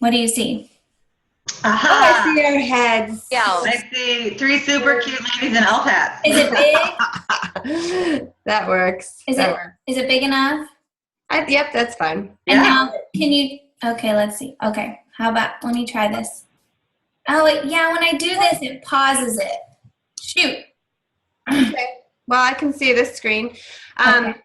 What do you see? Oh, I Aha! see our heads. Yeah. I see three super cute ladies in elf hats. Is it big? That works. Is That it works. is it big enough? Yep, that's fine. And Yeah. how can you? Okay, let's see. Okay, how about let me try this. Oh, yeah. When I do this, it pauses it. Shoot. Okay. Well, I can see this screen. Okay. Um,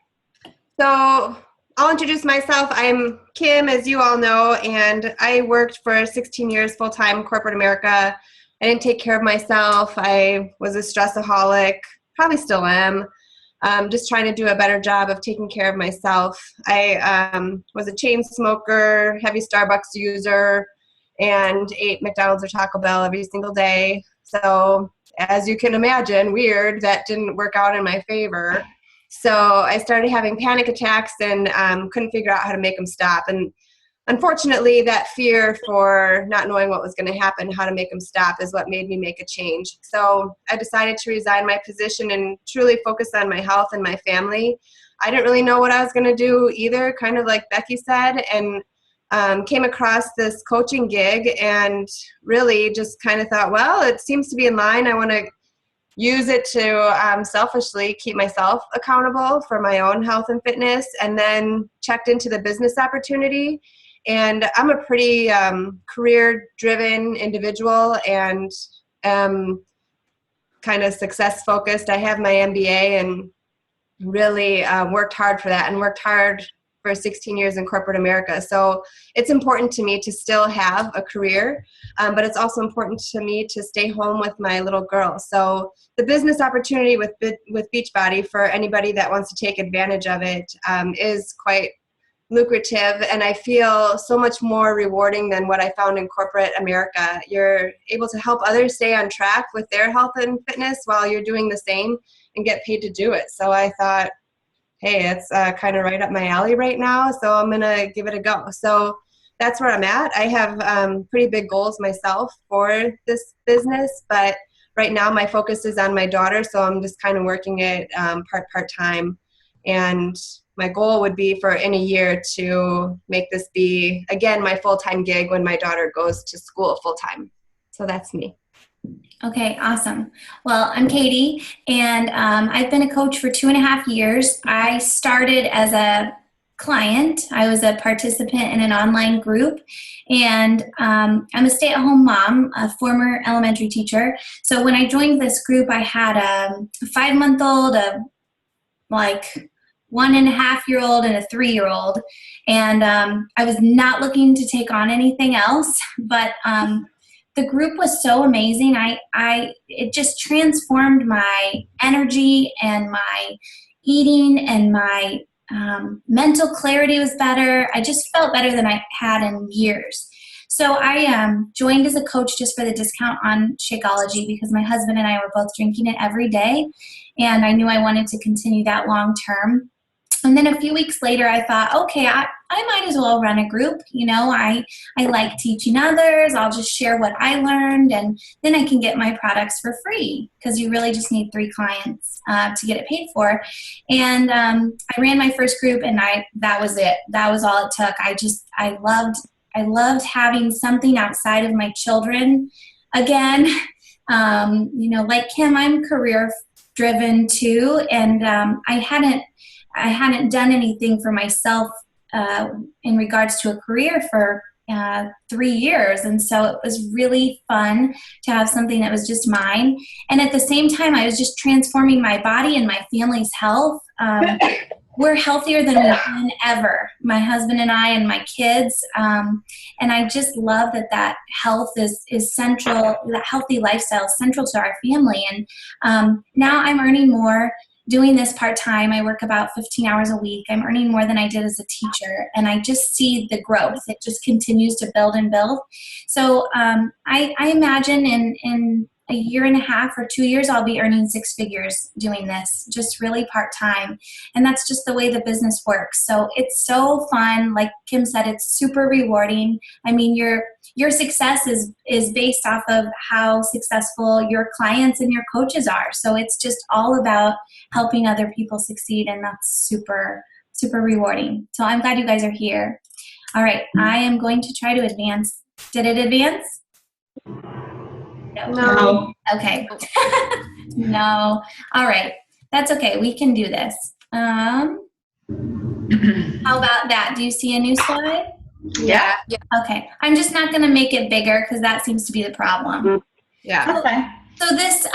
so I'll introduce myself. I'm Kim, as you all know, and I worked for 16 years full-time corporate America. I didn't take care of myself. I was a stressaholic, probably still am. Just trying to do a better job of taking care of myself. I was a chain smoker, heavy Starbucks user, and ate McDonald's or Taco Bell every single day. So as you can imagine, weird, that didn't work out in my favor. So I started having panic attacks and couldn't figure out how to make them stop. And unfortunately, that fear for not knowing what was going to happen, how to make them stop, is what made me make a change. So I decided to resign my position and truly focus on my health and my family. I didn't really know what I was going to do either, kind of like Becky said, and came across this coaching gig and really just kind of thought, well, it seems to be in line. I want to use it to selfishly keep myself accountable for my own health and fitness, and then checked into the business opportunity. And I'm a pretty career-driven individual and kind of success-focused. I have my MBA and really worked hard for that and worked hard for 16 years in corporate America. So it's important to me to still have a career, but it's also important to me to stay home with my little girl. So the business opportunity with Beachbody, for anybody that wants to take advantage of it, is quite lucrative, and I feel so much more rewarding than what I found in corporate America. You're able to help others stay on track with their health and fitness while you're doing the same and get paid to do it. So I thought, hey, it's kind of right up my alley right now, so I'm going to give it a go. So that's where I'm at. I have pretty big goals myself for this business, but right now my focus is on my daughter, so I'm just kind of working it part-time. And my goal would be for in a year to make this be, again, my full-time gig when my daughter goes to school full-time. So that's me. Okay, awesome. Well, I'm Katie, and I've been a coach for 2.5 years. I started as a client. I was a participant in an online group, and I'm a stay-at-home mom, a former elementary teacher. So when I joined this group, I had a 5-month-old, a like 1.5-year-old, and a 3-year-old, and I was not looking to take on anything else, but the group was so amazing. It just transformed my energy and my eating, and my mental clarity was better. I just felt better than I had in years. So I joined as a coach just for the discount on Shakeology, because my husband and I were both drinking it every day, and I knew I wanted to continue that long term. And then a few weeks later, I thought, okay, I might as well run a group. I like teaching others. I'll just share what I learned, and then I can get my products for free, because you really just need 3 clients to get it paid for. And I ran my first group, and that was it. That was all it took. I loved having something outside of my children again. Like Kim, I'm career driven too, and I hadn't done anything for myself in regards to a career for 3 years. And so it was really fun to have something that was just mine. And at the same time, I was just transforming my body and my family's health. We're healthier than we've been ever, my husband and I and my kids. And I just love that health is central, that healthy lifestyle is central to our family. And now I'm earning more doing this part-time. I work about 15 hours a week. I'm earning more than I did as a teacher, and I just see the growth. It just continues to build and build. So I imagine in a year and a half or 2 years, I'll be earning 6 figures doing this, just really part-time. And that's just the way the business works. So it's so fun. Like Kim said, it's super rewarding. I mean, your success is based off of how successful your clients and your coaches are. So it's just all about helping other people succeed, and that's super, super rewarding. So I'm glad you guys are here. All right, I am going to try to advance Did it advance? No. Okay. No. All right. That's okay. We can do this. How about that? Do you see a new slide? Yeah. Okay. I'm just not going to make it bigger because that seems to be the problem. Yeah. That's fine. So this,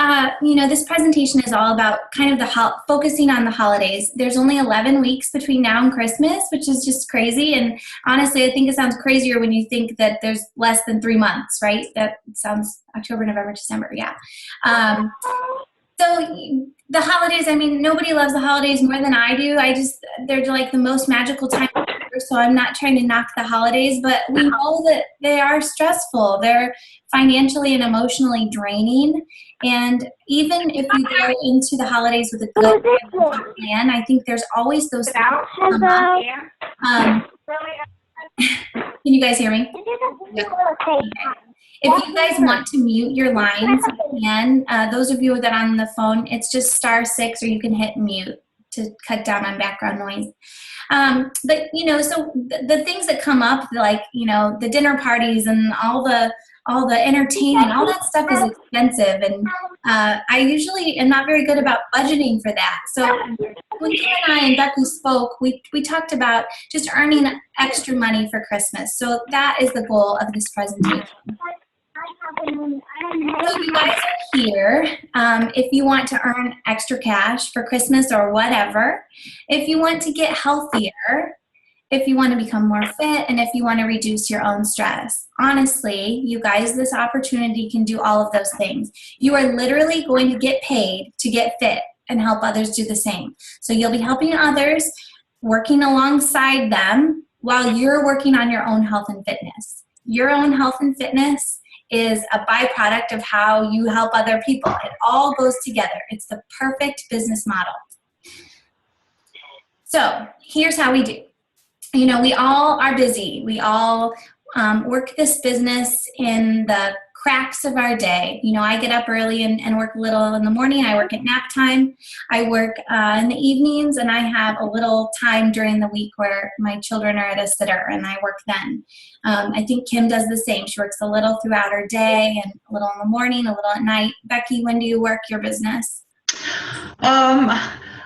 this presentation is all about kind of focusing on the holidays. There's only 11 weeks between now and Christmas, which is just crazy. And honestly, I think it sounds crazier when you think that there's less than 3 months, right? That sounds October, November, December. Yeah. So the holidays, I mean, nobody loves the holidays more than I do. They're like the most magical time of year, so I'm not trying to knock the holidays, but we know that they are stressful. They're financially and emotionally draining. And even if you go into the holidays with a good plan, I think there's always those things that come up. Can you guys hear me? Okay. If you guys want to mute your lines, you can. Those of you that are on the phone, it's just *6, or you can hit mute to cut down on background noise. But so the things that come up, like the dinner parties and all the entertaining, all that stuff is expensive, and I usually am not very good about budgeting for that. So when Kim and I and Becky spoke, we talked about just earning extra money for Christmas. So that is the goal of this presentation. So you guys are here if you want to earn extra cash for Christmas or whatever, if you want to get healthier, if you want to become more fit, and if you want to reduce your own stress. Honestly, you guys, this opportunity can do all of those things. You are literally going to get paid to get fit and help others do the same. So you'll be helping others, working alongside them while you're working on your own health and fitness. Your own health and fitness is a byproduct of how you help other people. It all goes together. It's the perfect business model. So here's how we do. We all are busy. We all work this business in the cracks of our day. I get up early and work a little in the morning. I work at nap time. I work in the evenings, and I have a little time during the week where my children are at a sitter, and I work then. I think Kim does the same. She works a little throughout her day, and a little in the morning, a little at night. Becky, when do you work your business?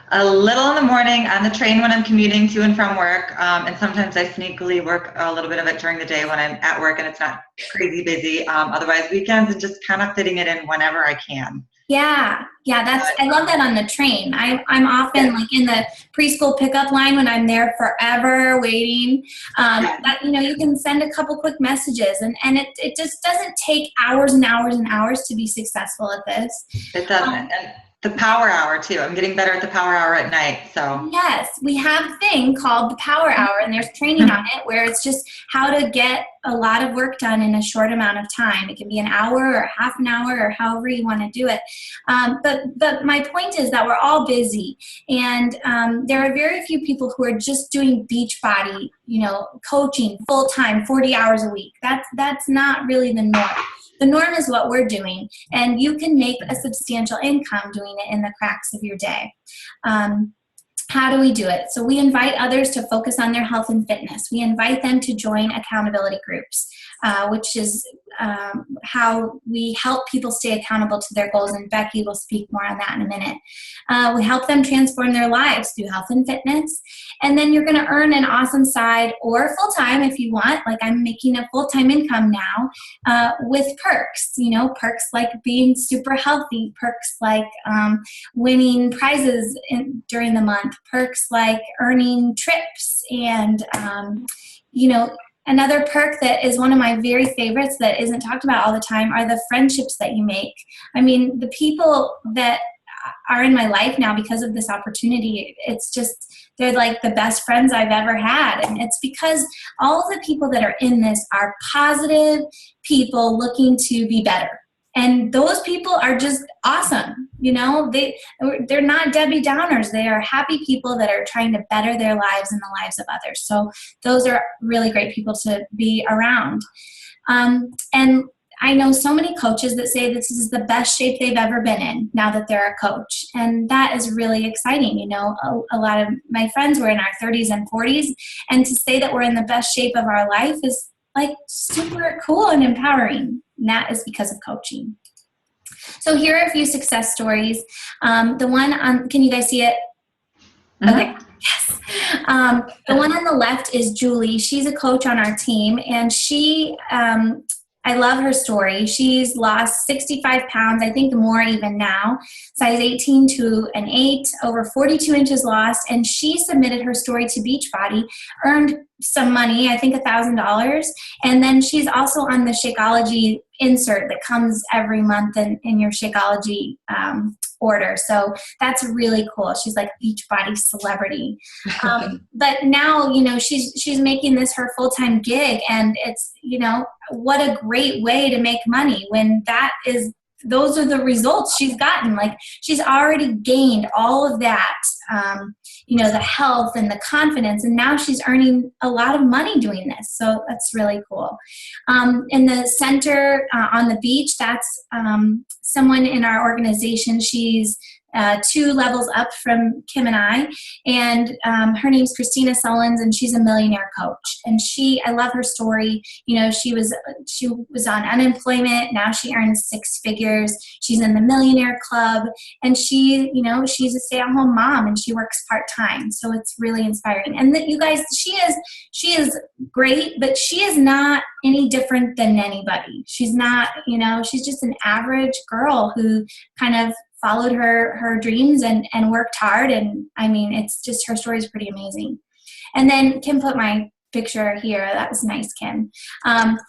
A little in the morning on the train when I'm commuting to and from work, and sometimes I sneakily work a little bit of it during the day when I'm at work and it's not crazy busy. Otherwise, weekends and just kind of fitting it in whenever I can. Yeah, I love that on the train. I'm often like in the preschool pickup line when I'm there forever waiting. That you can send a couple quick messages, and it just doesn't take hours and hours and hours to be successful at this. It doesn't. And the power hour too. I'm getting better at the power hour at night. So yes, we have a thing called the power hour, and there's training on it where it's just how to get a lot of work done in a short amount of time. It can be an hour or half an hour or however you want to do it. But my point is that we're all busy, and there are very few people who are just doing Beachbody, coaching full time, 40 hours a week. That's not really the norm. The norm is what we're doing, and you can make a substantial income doing it in the cracks of your day. How do we do it? So we invite others to focus on their health and fitness. We invite them to join accountability groups, which is how we help people stay accountable to their goals, and Becky will speak more on that in a minute. We help them transform their lives through health and fitness, and then you're going to earn an awesome side or full-time if you want. Like I'm making a full-time income now with perks, perks like being super healthy, perks like winning prizes during the month, perks like earning trips, and another perk that is one of my very favorites that isn't talked about all the time are the friendships that you make. I mean, the people that are in my life now because of this opportunity, they're like the best friends I've ever had. And it's because all of the people that are in this are positive people looking to be better. And those people are just awesome. They're not Debbie Downers. They are happy people that are trying to better their lives and the lives of others. So those are really great people to be around. And I know so many coaches that say this is the best shape they've ever been in now that they're a coach. And that is really exciting. A lot of my friends were in our 30s and 40s. And to say that we're in the best shape of our life is like super cool and empowering. And that is because of coaching. So here are a few success stories. The one on, can you guys see it? Okay. Yes. The one on the left is Julie. She's a coach on our team, and I love her story. She's lost 65 pounds, I think more even now, size 18 to an 8, over 42 inches lost, and she submitted her story to Beachbody, earned some money, I think $1,000, and then she's also on the Shakeology insert that comes every month in your Shakeology order. So that's really cool. She's like Beachbody celebrity. But now, she's making this her full-time gig, and it's, what a great way to make money when those are the results she's gotten. Like, she's already gained all of that, the health and the confidence, and now she's earning a lot of money doing this. So that's really cool. In the center on the beach, that's someone in our organization. She's 2 levels up from Kim and I, and her name's Christina Sullins, and she's a millionaire coach. And I love her story. She was on unemployment. Now she earns 6 figures. She's in the millionaire club, and she's a stay-at-home mom, and she works part-time. So it's really inspiring. And that, you guys, she is great, but she is not any different than anybody. She's not, she's just an average girl who kind of followed her dreams and worked hard. And I mean, it's just, her story is pretty amazing. And then Kim put my picture here. That was nice, Kim.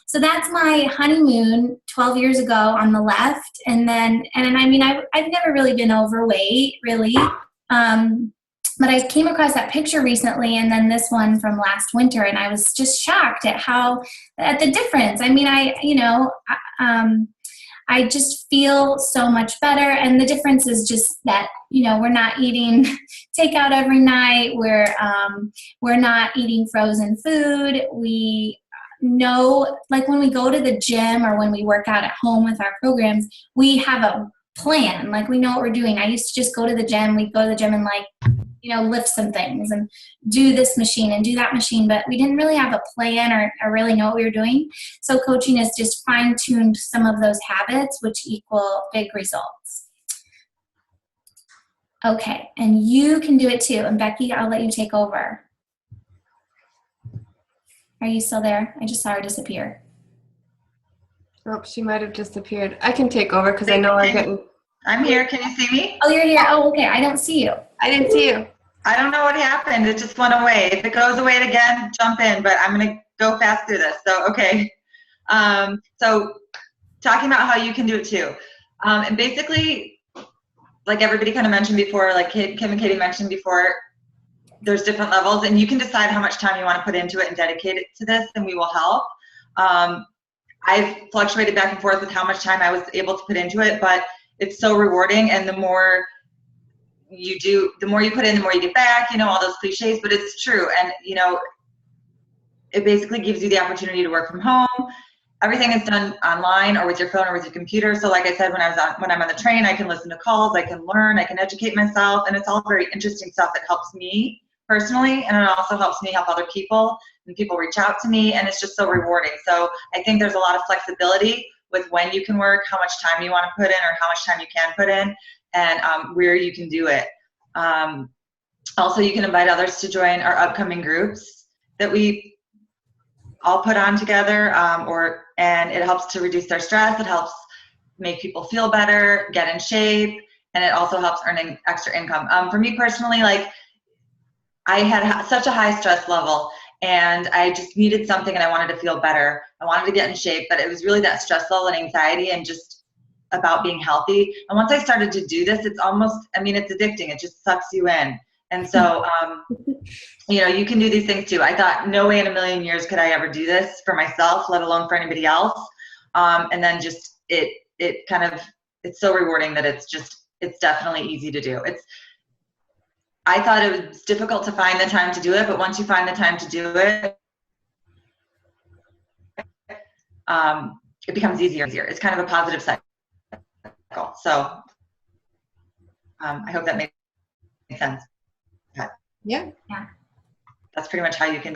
So that's my honeymoon 12 years ago on the left. And I mean, I've never really been overweight, really. But I came across that picture recently, and then this one from last winter, and I was just shocked at the difference. I mean, I just feel so much better. And the difference is just that, we're not eating takeout every night. We're not eating frozen food. We know, like, when we go to the gym or when we work out at home with our programs, we have a plan. Like, we know what we're doing. I used to just go to the gym. We'd go to the gym and lift some things and do this machine and do that machine, but we didn't really have a plan or really know what we were doing. So coaching has just fine-tuned some of those habits, which equal big results. Okay, and you can do it too. And Becky, I'll let you take over. Are you still there? I just saw her disappear. Oh, she might have disappeared. I can take over because I know I'm here. Can you see me? Oh, you're here. Oh, okay. I don't see you. I didn't see you. I don't know what happened. It just went away. If it goes away again, jump in, but I'm going to go fast through this. So, okay. So talking about how you can do it too. And basically, like everybody kind of mentioned before, like Kim and Katie mentioned before, there's different levels, and you can decide how much time you want to put into it and dedicate it to this, and we will help. I've fluctuated back and forth with how much time I was able to put into it, but it's so rewarding, and the more you do, the more you put in, the more you get back, all those cliches, but it's true. And, it basically gives you the opportunity to work from home. Everything is done online or with your phone or with your computer. So like I said, when I'm on the train, I can listen to calls, I can learn, I can educate myself, and it's all very interesting stuff that helps me personally, and it also helps me help other people, and people reach out to me, and it's just so rewarding. So I think there's a lot of flexibility with when you can work, how much time you want to put in, or how much time you can put in, and where you can do it. Also, you can invite others to join our upcoming groups that we all put on together, and it helps to reduce their stress. It helps make people feel better, get in shape, and it also helps earning extra income. For me personally, like, I had such a high stress level, and I just needed something, and I wanted to feel better. I wanted to get in shape, but it was really that stress level and anxiety and just about being healthy. And once I started to do this, it's addicting. It just sucks you in. And so, you can do these things too. I thought, no way in a million years could I ever do this for myself, let alone for anybody else. And then just, it's so rewarding that it's definitely easy to do. I thought it was difficult to find the time to do it, but once you find the time to do it, it becomes easier. It's kind of a positive cycle. So I hope that makes sense. Yeah. That's pretty much how you can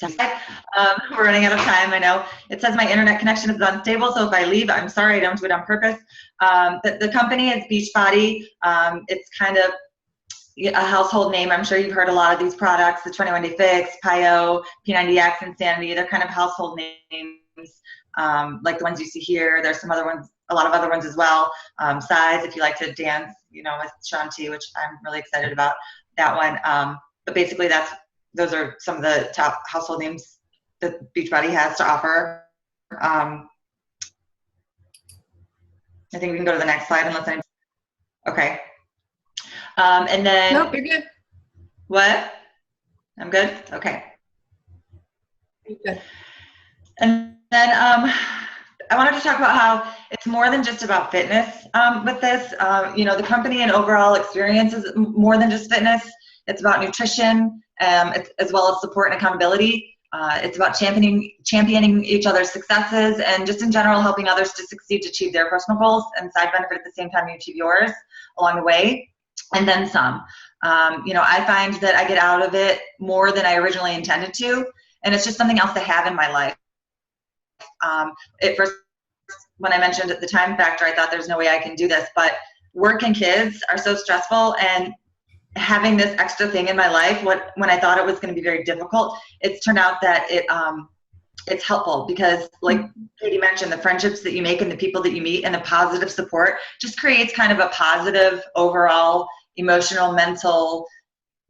We're running out of time, I know. It says my internet connection is unstable, so if I leave, I'm sorry, I don't do it on purpose. The company is Beachbody. It's kind of a household name. I'm sure you've heard a lot of these products, the 21 Day Fix, PIO, P90X, Insanity. They're kind of household names, like the ones you see here. There's some other ones, a lot of other ones as well. Size, if you like to dance, with Shanti, which I'm really excited about that one. But basically those are some of the top household names that Beachbody has to offer. I think we can go to the next slide unless I'm, okay. And then. Nope, you're good. What? I'm good? Okay. You're good. And then I wanted to talk about how it's more than just about fitness with this. The company and overall experience is more than just fitness. It's about nutrition, as well as support and accountability. It's about championing each other's successes and just in general helping others to succeed to achieve their personal goals and side benefit at the same time you achieve yours along the way, and then some. I find that I get out of it more than I originally intended to, and it's just something else to have in my life. At first, when I mentioned the time factor, I thought there's no way I can do this, but work and kids are so stressful, and having this extra thing in my life, when I thought it was going to be very difficult, it's turned out that it's helpful because, like Katie mentioned, the friendships that you make and the people that you meet and the positive support just creates kind of a positive overall emotional, mental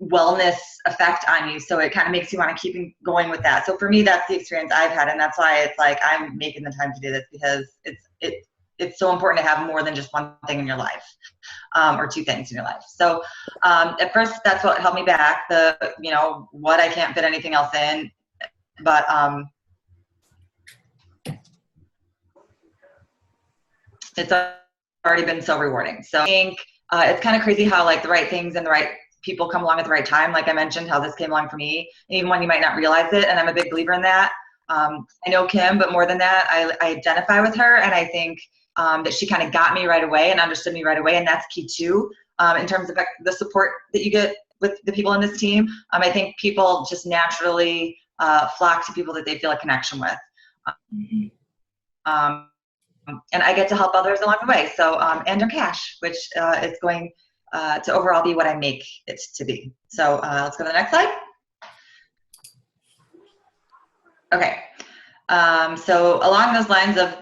wellness effect on you. So it kind of makes you want to keep going with that. So for me, that's the experience I've had, and that's why it's like I'm making the time to do this, because it's so important to have more than just one thing in your life, or two things in your life. So at first, that's what held me back. What I can't fit anything else in, but it's already been so rewarding. So I think it's kind of crazy how like the right things and the right people come along at the right time. Like I mentioned, how this came along for me, even when you might not realize it. And I'm a big believer in that. I know Kim, but more than that, I identify with her, and I think that she kind of got me right away and understood me right away, and that's key too. In terms of the support that you get with the people in this team, I think people just naturally flock to people that they feel a connection with. And I get to help others along the way. So, and earn cash, which is going to overall be what I make it to be. So let's go to the next slide. Okay. So along those lines of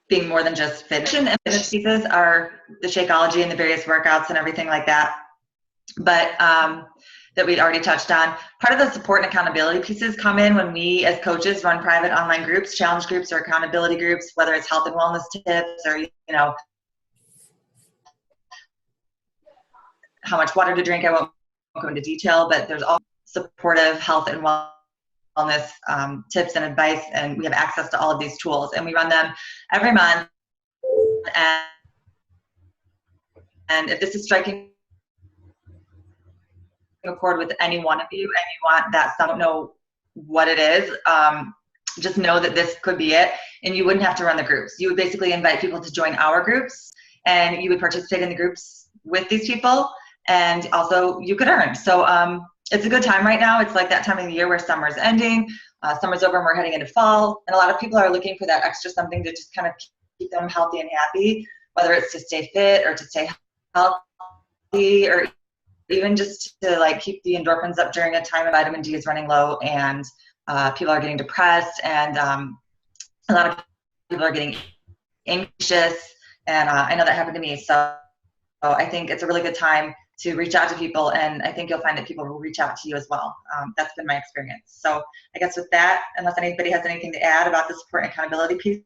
being more than just fitness, and fitness pieces are the Shakeology and the various workouts and everything like that. But that we'd already touched on. Part of the support and accountability pieces come in when we as coaches run private online groups, challenge groups, or accountability groups, whether it's health and wellness tips or, how much water to drink. I won't go into detail, but there's all supportive health and wellness tips and advice, and we have access to all of these tools, and we run them every month. And if this is striking accord with any one of you and you want that, some don't know what it is, just know that this could be it, and you wouldn't have to run the groups. You would basically invite people to join our groups, and you would participate in the groups with these people, and also you could earn. So it's a good time right now. It's like that time of the year where summer's ending, summer's over and we're heading into fall, and a lot of people are looking for that extra something to just kind of keep them healthy and happy, whether it's to stay fit or to stay healthy, or even just to like keep the endorphins up during a time when vitamin D is running low and people are getting depressed, and a lot of people are getting anxious, and I know that happened to me. So I think it's a really good time to reach out to people, and I think you'll find that people will reach out to you as well. That's been my experience. So I guess with that, unless anybody has anything to add about the support and accountability piece.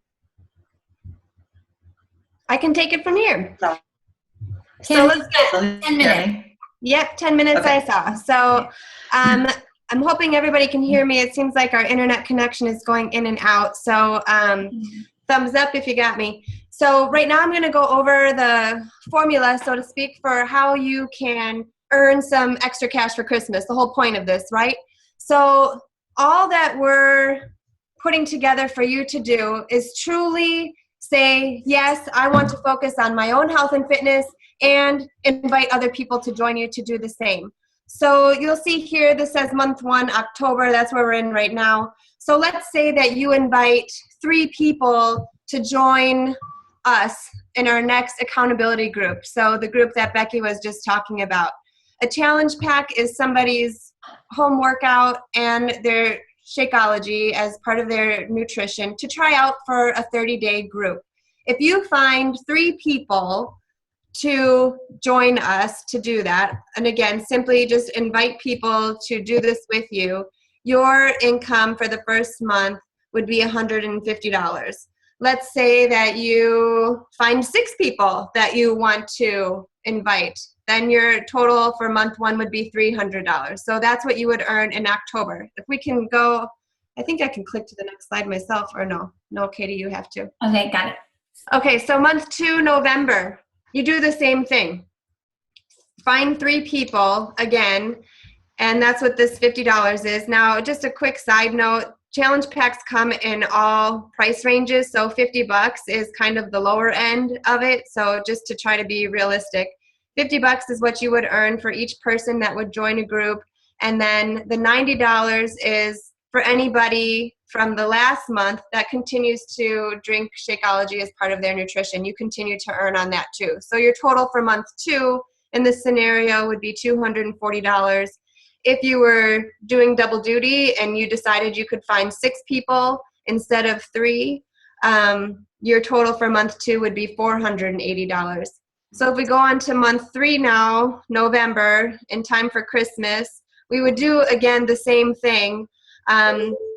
I can take it from here. Kim, So let's go. 10 minutes. Yep, 10 minutes Okay. I saw. So I'm hoping everybody can hear me. It seems like our internet connection is going in and out. So thumbs up if you got me. So right now I'm going to go over the formula, so to speak, for how you can earn some extra cash for Christmas, the whole point of this, right? So all that we're putting together for you to do is truly say, yes, I want to focus on my own health and fitness, and invite other people to join you to do the same. So you'll see here, this says month 1, October, that's where we're in right now. So let's say that you invite 3 people to join us in our next accountability group. So the group that Becky was just talking about. A challenge pack is somebody's home workout and their Shakeology as part of their nutrition to try out for a 30-day group. If you find 3 people to join us to do that, and again, simply just invite people to do this with you, your income for the first month would be $150. Let's say that you find 6 people that you want to invite, then your total for month 1 would be $300. So that's what you would earn in October. If we can go, I think I can click to the next slide myself, or no? No, Katie, you have to. Okay, got it. Okay, so month 2, November, you do the same thing. Find 3 people again, and that's what this $50 is. Now, just a quick side note, challenge packs come in all price ranges, so $50 is kind of the lower end of it, so just to try to be realistic. $50 is what you would earn for each person that would join a group, and then the $90 is for anybody from the last month that continues to drink Shakeology as part of their nutrition. You continue to earn on that too. So your total for month 2 in this scenario would be $240. If you were doing double duty and you decided you could find 6 people instead of 3, your total for month 2 would be $480. So if we go on to month 3 now, November, in time for Christmas, we would do again the same thing.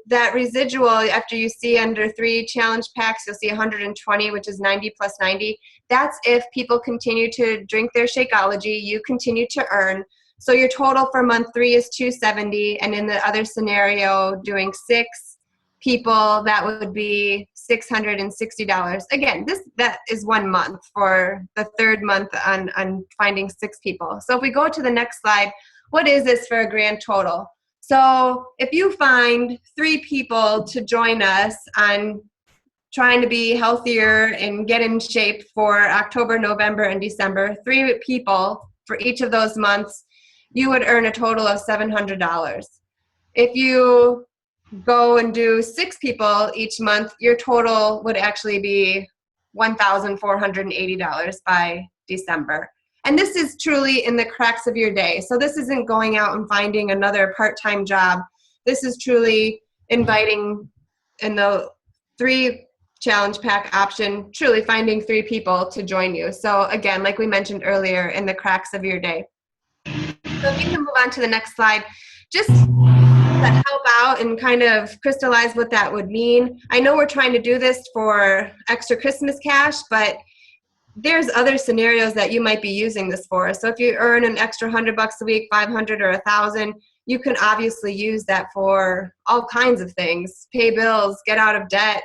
That residual, after you see under 3 challenge packs, you'll see 120, which is 90 plus 90. That's if people continue to drink their Shakeology, you continue to earn. So your total for month 3 is 270, and in the other scenario, doing 6 people, that would be $660. Again, that is 1 month for the 3rd month on finding 6 people. So if we go to the next slide, what is this for a grand total? So if you find 3 people to join us on trying to be healthier and get in shape for October, November, and December, 3 people for each of those months, you would earn a total of $700. If you go and do 6 people each month, your total would actually be $1,480 by December. And this is truly in the cracks of your day. So this isn't going out and finding another part-time job. This is truly inviting in the 3 challenge pack option, truly finding 3 people to join you. So again, like we mentioned earlier, in the cracks of your day. So if you can move on to the next slide, just to help out and kind of crystallize what that would mean. I know we're trying to do this for extra Christmas cash, but there's other scenarios that you might be using this for. So if you earn an extra $100 a week, 500 or 1,000, you can obviously use that for all kinds of things. Pay bills, get out of debt,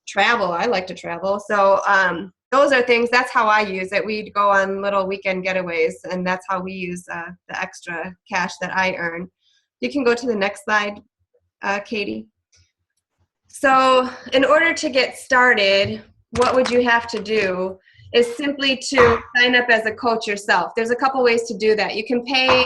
travel. I like to travel. So those are things, that's how I use it. We go on little weekend getaways, and that's how we use the extra cash that I earn. You can go to the next slide, Katie. So in order to get started, what would you have to do is simply to sign up as a coach yourself. There's a couple ways to do that. You can pay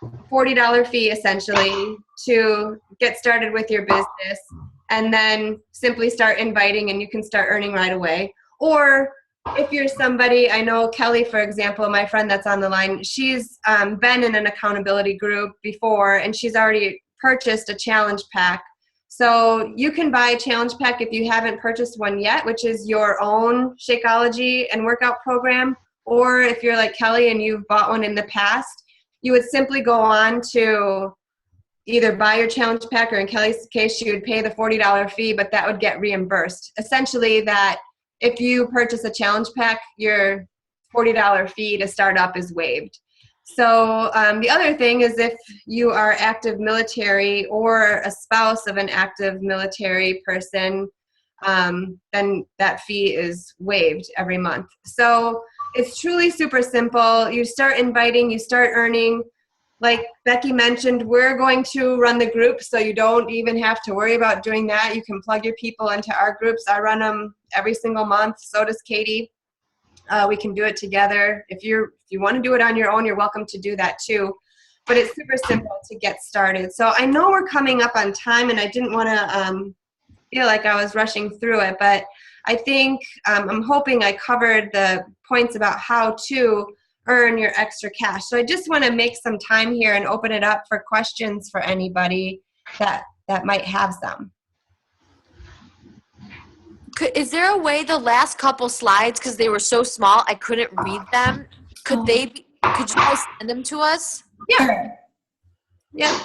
a $40 fee essentially to get started with your business, and then simply start inviting and you can start earning right away. Or if you're somebody, I know Kelly, for example, my friend that's on the line, she's been in an accountability group before and she's already purchased a challenge pack. So you can buy a challenge pack if you haven't purchased one yet, which is your own Shakeology and workout program. Or if you're like Kelly and you've bought one in the past, you would simply go on to either buy your challenge pack, or in Kelly's case, she would pay the $40 fee, but that would get reimbursed. Essentially, that if you purchase a challenge pack, your $40 fee to start up is waived. So the other thing is, if you are active military or a spouse of an active military person, then that fee is waived every month. So it's truly super simple. You start inviting, you start earning. Like Becky mentioned, we're going to run the group, so you don't even have to worry about doing that. You can plug your people into our groups. I run them every single month. So does Katie. We can do it together. If you want to do it on your own, you're welcome to do that too. But it's super simple to get started. So I know we're coming up on time, and I didn't want to feel like I was rushing through it, but I think I'm hoping I covered the points about how to earn your extra cash. So I just want to make some time here and open it up for questions for anybody that might have some. Is there a way the last couple slides, because they were so small, I couldn't read them? Could you guys send them to us? Yeah. Sure. Yeah.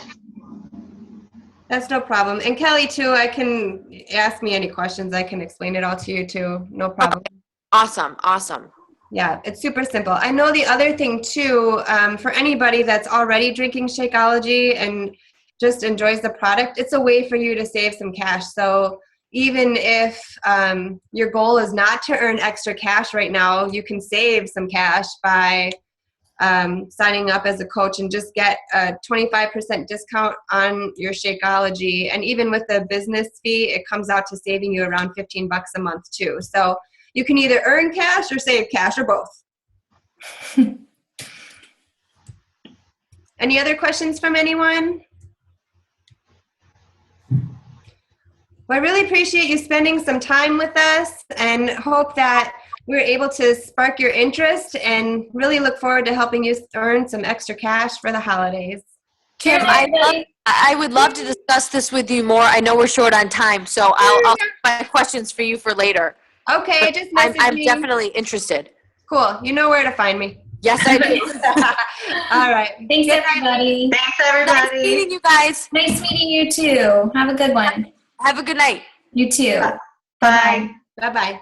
That's no problem. And Kelly, too, I can ask me any questions. I can explain it all to you, too. No problem. Awesome. Awesome. Yeah, it's super simple. I know the other thing, too, for anybody that's already drinking Shakeology and just enjoys the product, it's a way for you to save some cash. So even if your goal is not to earn extra cash right now, you can save some cash by signing up as a coach and just get a 25% discount on your Shakeology. And even with the business fee, it comes out to saving you around $15 a month too. So you can either earn cash or save cash or both. Any other questions from anyone? Well, I really appreciate you spending some time with us and hope that we're able to spark your interest, and really look forward to helping you earn some extra cash for the holidays. Kim, I would love to discuss this with you more. I know we're short on time, so I'll have my questions for you for later. Okay, just message I'm me. definitely interested. Cool. You know where to find me. Yes, I do. All right. Thanks, everybody. Thanks, everybody. Nice meeting you guys. Nice meeting you too. Have a good one. Have a good night. You too. Bye. Bye-bye.